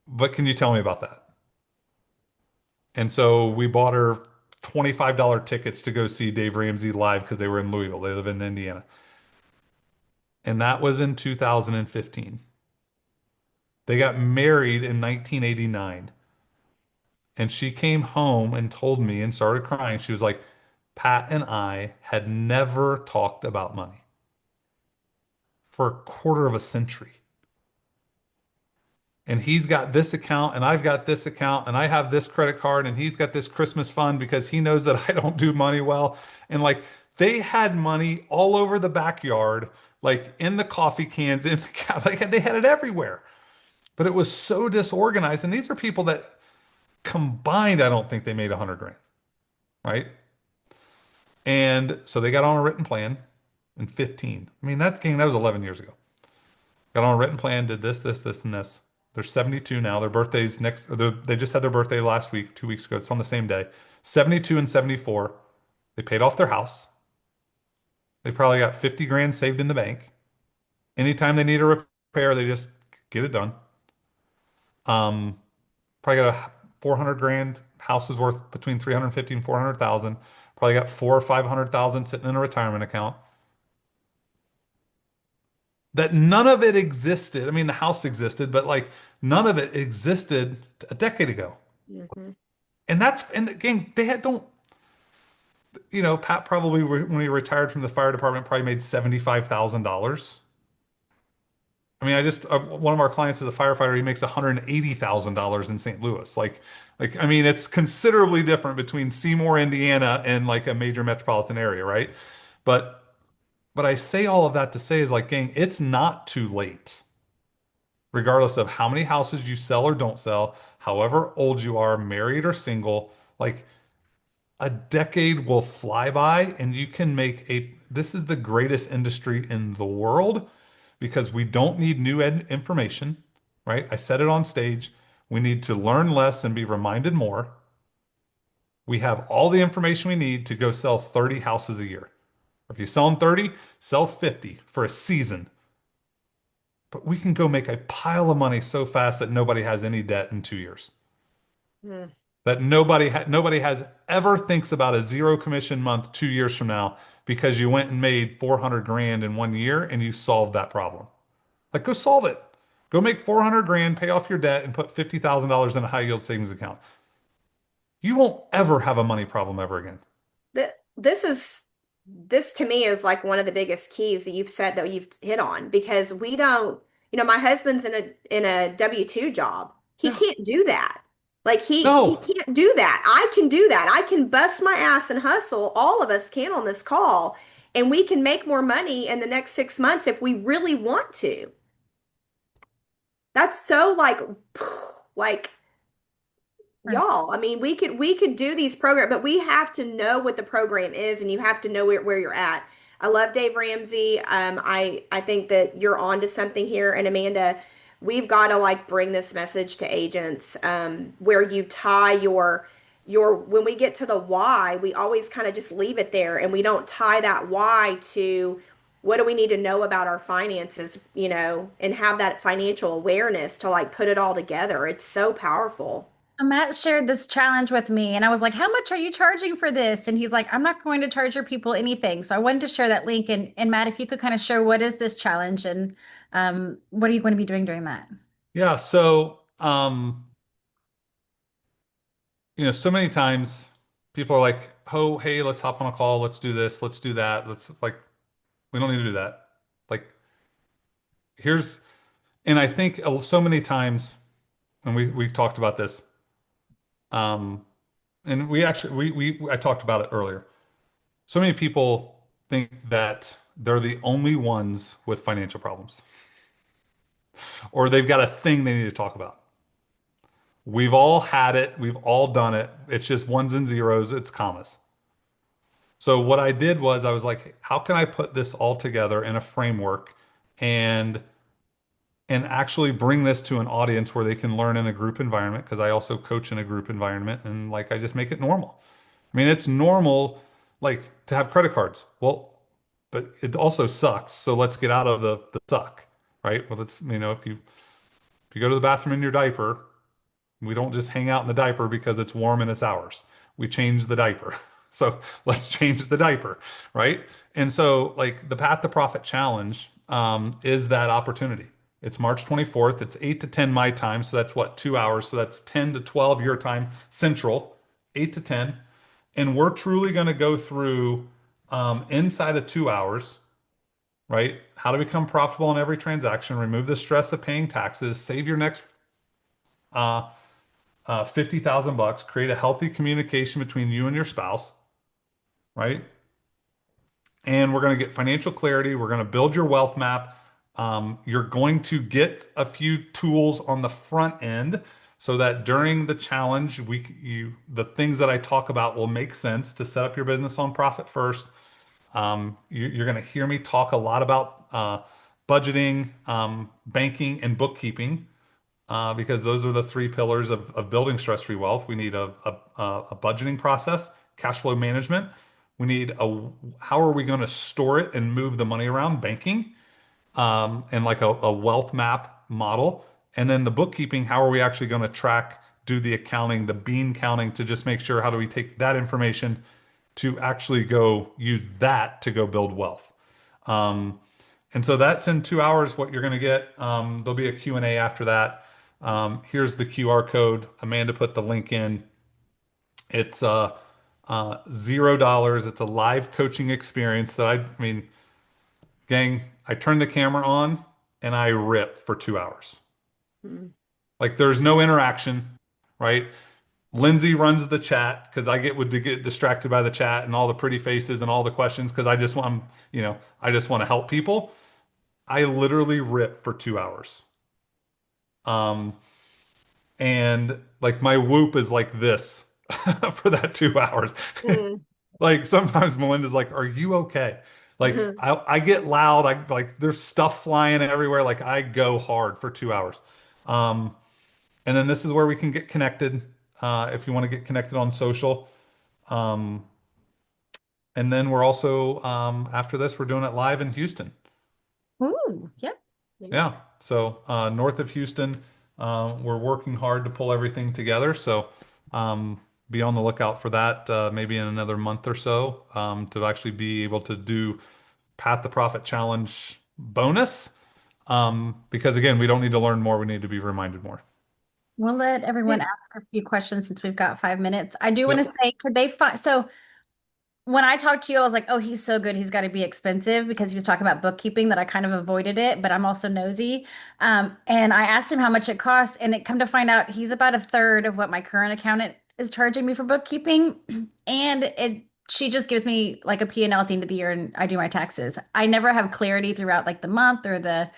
but can you tell me about that? And so we bought her $25 tickets to go see Dave Ramsey live because they were in Louisville. They live in Indiana. And that was in 2015. They got married in 1989. And she came home and told me and started crying. She was like, Pat and I had never talked about money for a quarter of a century. And he's got this account and I've got this account and I have this credit card and he's got this Christmas fund because he knows that I don't do money well. And like they had money all over the backyard, like in the coffee cans, in the like they had it everywhere. But it was so disorganized. And these are people that combined, I don't think they made 100 grand, right? And so they got on a written plan in 15. I mean, that was 11 years ago. Got on a written plan, did this, and this. They're 72 now. Their birthday's next. They just had their birthday last week, 2 weeks ago. It's on the same day. 72 and 74. They paid off their house. They probably got 50 grand saved in the bank. Anytime they need a repair, they just get it done. Um, Probably got a 400 grand house is worth between 350 and 400,000. Probably got 4 or 500,000 sitting in a retirement account. That none of it existed. I mean, the house existed, but like none of it existed a decade ago. Mhm. And again, they had don't, Pat probably when he retired from the fire department probably made $75,000. I mean, one of our clients is a firefighter. He makes $180,000 in St. Louis. I mean, it's considerably different between Seymour, Indiana, and like a major metropolitan area, right? But but I say all of that to say is like, gang, it's not too late, regardless of how many houses you sell or don't sell, however old you are, married or single. Like a decade will fly by and you can this is the greatest industry in the world because we don't need new information, right? I said it on stage. We need to learn less and be reminded more. We have all the information we need to go sell 30 houses a year. If you sell them 30, sell 50 for a season. But we can go make a pile of money so fast that nobody has any debt in 2 years. Mm. That nobody has ever thinks about a zero commission month 2 years from now because you went and made 400 grand in 1 year and you solved that problem. Like go solve it. Go make 400 grand, pay off your debt, and put $50,000 in a high yield savings account. You won't ever have a money problem ever again. This is this to me is like one of the biggest keys that you've said that you've hit on because we don't, my husband's in a W-2 job. He Yeah. can't do that. Like he No. can't do that. I can do that. I can bust my ass and hustle. All of us can on this call, and we can make more money in the next 6 months if we really want to. That's so like like y'all, I mean, we could do these programs, but we have to know what the program is, and you have to know where you're at. I love Dave Ramsey. I think that you're on to something here, and Amanda, we've got to like bring this message to agents, where you tie your when we get to the why, we always kind of just leave it there, and we don't tie that why to what do we need to know about our finances, and have that financial awareness to like put it all together. It's so powerful. So Matt shared this challenge with me, and I was like, "How much are you charging for this?" And he's like, "I'm not going to charge your people anything." So I wanted to share that link. And Matt, if you could kind of share what is this challenge and what are you going to be doing during that? Yeah. So, so many times people are like, "Oh, hey, let's hop on a call. Let's do this. Let's do that. We don't need to do that." Like, here's, and I think so many times, and we talked about this, um, and I talked about it earlier. So many people think that they're the only ones with financial problems, or they've got a thing they need to talk about. We've all had it. We've all done it. It's just ones and zeros. It's commas. So what I did was I was like, how can I put this all together in a framework and actually bring this to an audience where they can learn in a group environment because I also coach in a group environment and like I just make it normal. I mean, it's normal like to have credit cards. Well, but it also sucks. So let's get out of the suck, right? Well, if you go to the bathroom in your diaper, We don't just hang out in the diaper because it's warm and it's ours. We change the diaper. So let's change the diaper, right? And so, like the Path to Profit Challenge is that opportunity. It's March 24th. It's 8 to 10 my time. So that's what, 2 hours. So that's 10 to 12 your time central, 8 to 10. And we're truly going to go through inside of 2 hours, right? How to become profitable in every transaction, remove the stress of paying taxes, save your next uh, 50,000 bucks, create a healthy communication between you and your spouse, right? And we're going to get financial clarity. We're going to build your wealth map. You're going to get a few tools on the front end so that during the challenge, the things that I talk about will make sense to set up your business on profit first. You're going to hear me talk a lot about budgeting, banking, and bookkeeping because those are the three pillars of building stress-free wealth. We need a budgeting process, cash flow management. We need how are we going to store it and move the money around, banking, and like a wealth map model. And then the bookkeeping, how are we actually going to track, do the accounting, the bean counting to just make sure how do we take that information to actually go use that to go build wealth. Um, and so that's in 2 hours what you're going to get. There'll be a Q&A after that. Here's the QR code. Amanda put the link in. It's $0. It's a live coaching experience that I mean, gang, I turn the camera on and I rip for 2 hours. Mm. Like there's no interaction, right? Lindsay runs the chat because I would get distracted by the chat and all the pretty faces and all the questions because I just want, I just want to help people. I literally rip for 2 hours. Um, and like my whoop is like this for that 2 hours. Mm. Like sometimes Melinda's like, "Are you okay?" Like I get loud. I like there's stuff flying everywhere. Like I go hard for 2 hours. Um, and then this is where we can get connected if you want to get connected on social. Um, and then we're also after this we're doing it live in Houston. Ooh, yep. Yeah. So north of Houston, we're working hard to pull everything together. So be on the lookout for that maybe in another month or so to actually be able to do Path to Profit Challenge bonus. Because again, we don't need to learn more. We need to be reminded more. We'll let everyone Yeah. ask a few questions since we've got 5 minutes. I do want to Yep. say, could they find so when I talked to you, I was like, oh, he's so good. He's got to be expensive because he was talking about bookkeeping that I kind of avoided it, but I'm also nosy. And I asked him how much it costs, and it come to find out he's about a third of what my current accountant is charging me for bookkeeping. And she just gives me like a P&L at the end of the year and I do my taxes. I never have clarity throughout like the month or the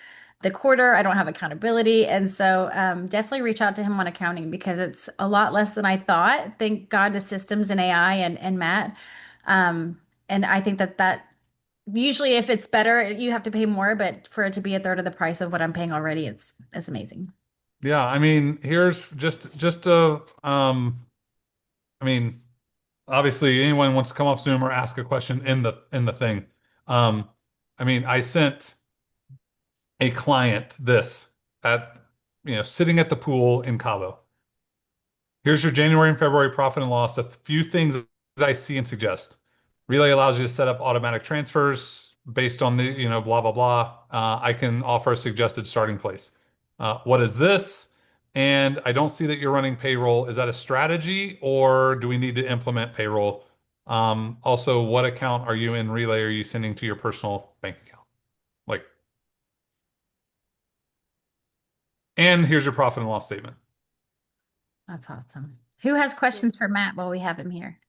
quarter. I don't have accountability. And so definitely reach out to him on accounting because it's a lot less than I thought. Thank God to systems and AI and Matt. And I think that usually if it's better, you have to pay more, but for it to be a third of the price of what I'm paying already, it's amazing. Yeah. I mean, here's just a I mean, obviously anyone wants to come off Zoom or ask a question in the thing. Um, I mean, I sent a client this at sitting at the pool in Cabo. Here's your January and February profit and loss. A few things I see and suggest. Relay allows you to set up automatic transfers based on the blah blah blah. I can offer a suggested starting place. What is this? And I don't see that you're running payroll. Is that a strategy or do we need to implement payroll? Also, what account are you in Relay? Are you sending to your personal bank account? Like, and here's your profit and loss statement. That's awesome. Who has questions for Matt while we have him here?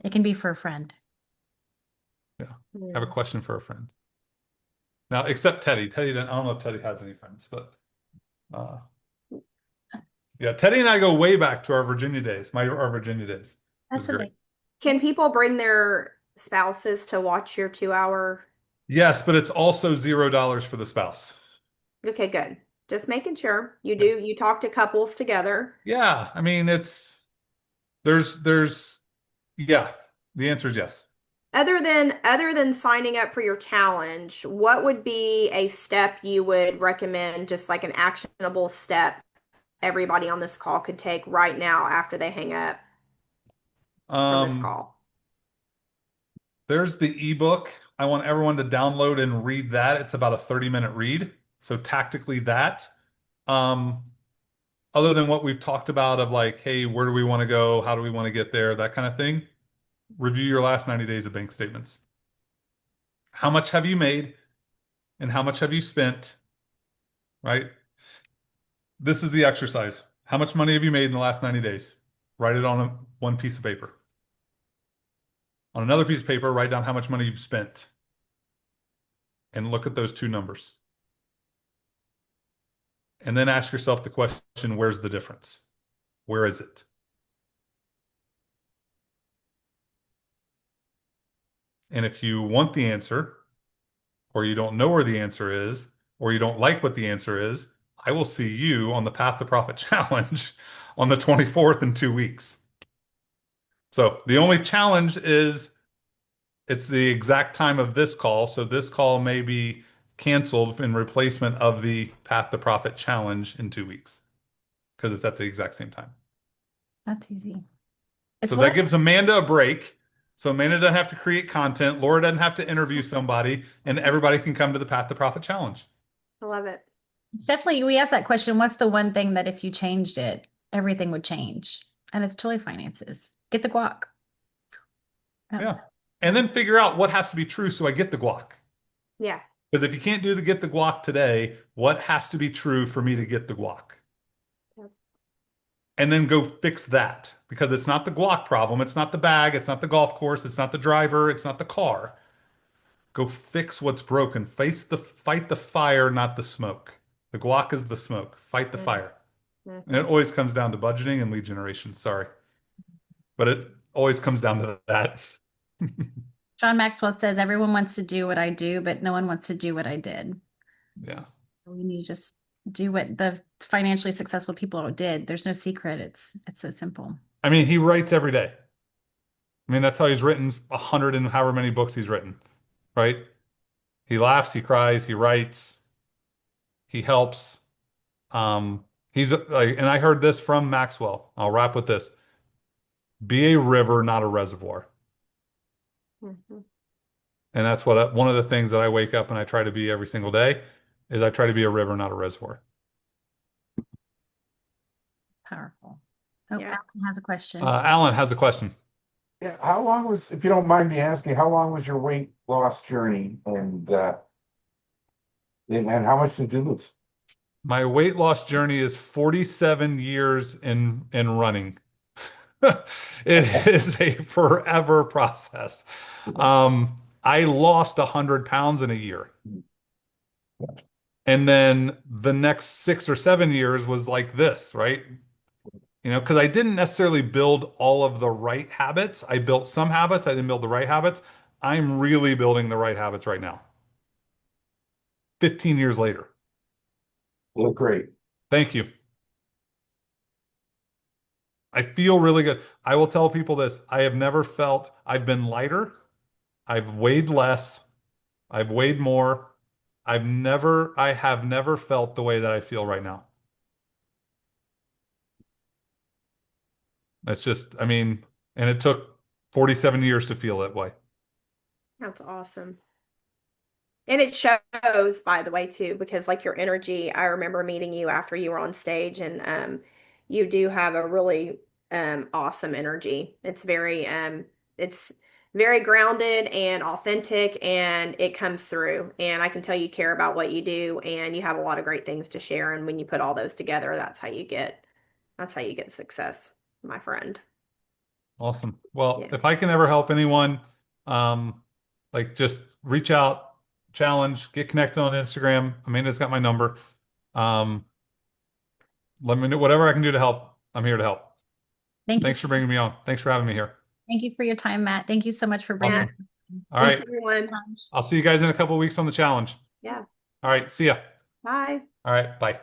It can be for a friend. Yeah. I have a Yeah. question for a friend. Now, except Teddy. Teddy didn't, I don't know if Teddy has any friends, but uh, yeah, Teddy and I go way back to our Virginia days. Our Virginia days. It was That's great. amazing. Can people bring their spouses to watch your 2 hour? Yes, but it's also $0 for the spouse. Okay, good. Just making sure Yeah. you talk to couples together. Yeah, I mean, yeah, the answer is yes. Other than signing up for your challenge, what would be a step you would recommend, just like an actionable step everybody on this call could take right now after they hang up from this Um, call? there's the ebook. I want everyone to download and read that. It's about a 30-minute read. So tactically that. Um, other than what we've talked about of like, hey, where do we want to go? How do we want to get there? That kind of thing. Review your last 90 days of bank statements. How much have you made and how much have you spent, right? This is the exercise. How much money have you made in the last 90 days? Write it on one piece of paper. On another piece of paper, write down how much money you've spent and look at those two numbers. And then ask yourself the question, where's the difference? Where is it? And if you want the answer, or you don't know where the answer is, or you don't like what the answer is, I will see you on the Path to Profit Challenge on the 24th in 2 weeks. So the only challenge is it's the exact time of this call. So this call may be canceled in replacement of the Path to Profit Challenge in 2 weeks because it's at the exact same time. That's easy. It's So what that gives Amanda a break. So Amanda doesn't have to create content. Laura doesn't have to interview somebody, and everybody can come to the Path to Profit Challenge. I love it. it's definitely, we asked that question, what's the one thing that if you changed it, everything would change? And it's totally finances. Get the guac. Yep. Yeah. And then figure out what has to be true so I get the guac. Yeah. Because if you can't do the get the guac today, what has to be true for me to get the guac? Yep. And then go fix that because it's not the guac problem. It's not the bag. It's not the golf course. It's not the driver. It's not the car. Go fix what's broken. Fight the fire, not the smoke. The guac is the smoke. Fight the fire. And it Mm-hmm. always comes down to budgeting and lead generation. Sorry. But it always comes down to that. John Maxwell says, everyone wants to do what I do, but no one wants to do what I did. Yeah. So we need to just do what the financially successful people did. There's no secret. It's so simple. I mean, he writes every day. I mean, that's how he's written 100 and however many books he's written, right? He laughs, he cries, he writes, he helps. He's like, and I heard this from Maxwell. I'll wrap with this. Be a river, not a reservoir. Mm-hmm. And that's what one of the things that I wake up and I try to be every single day is I try to be a river, not a reservoir. Powerful. Oh, Yeah. Alan has a question. Alan has a question. Yeah, how long was, if you don't mind me asking, how long was your weight loss journey and how much did you lose? My weight loss journey is 47 years in running. It is a forever process. I lost 100 pounds in a year. And then the next 6 or 7 years was like this, right? Because I didn't necessarily build all of the right habits. I built some habits. I didn't build the right habits. I'm really building the right habits right now. 15 years later. You look great. Thank you. I feel really good. I will tell people this. I have never felt I've been lighter. I've weighed less. I've weighed more. I have never felt the way that I feel right now. It's just, I mean, and it took 47 years to feel that way. That's awesome. And it shows, by the way, too, because like your energy, I remember meeting you after you were on stage, and you do have a really awesome energy. It's very grounded and authentic, and it comes through. And I can tell you care about what you do, and you have a lot of great things to share. And when you put all those together, that's how you get success, my friend. Awesome. Well, Yeah. if I can ever help anyone, um, like just reach out, challenge, get connected on Instagram. Amanda's got my number. Um, let me know whatever I can do to help. I'm here to help. Thank you. Thanks for bringing me on. Thanks for having me here. Thank you for your time, Matt. Thank you so much for bringing. Yeah. Awesome. All Thanks, right. everyone. I'll see you guys in a couple weeks on the challenge. Yeah. All right. See ya. Bye. All right. Bye.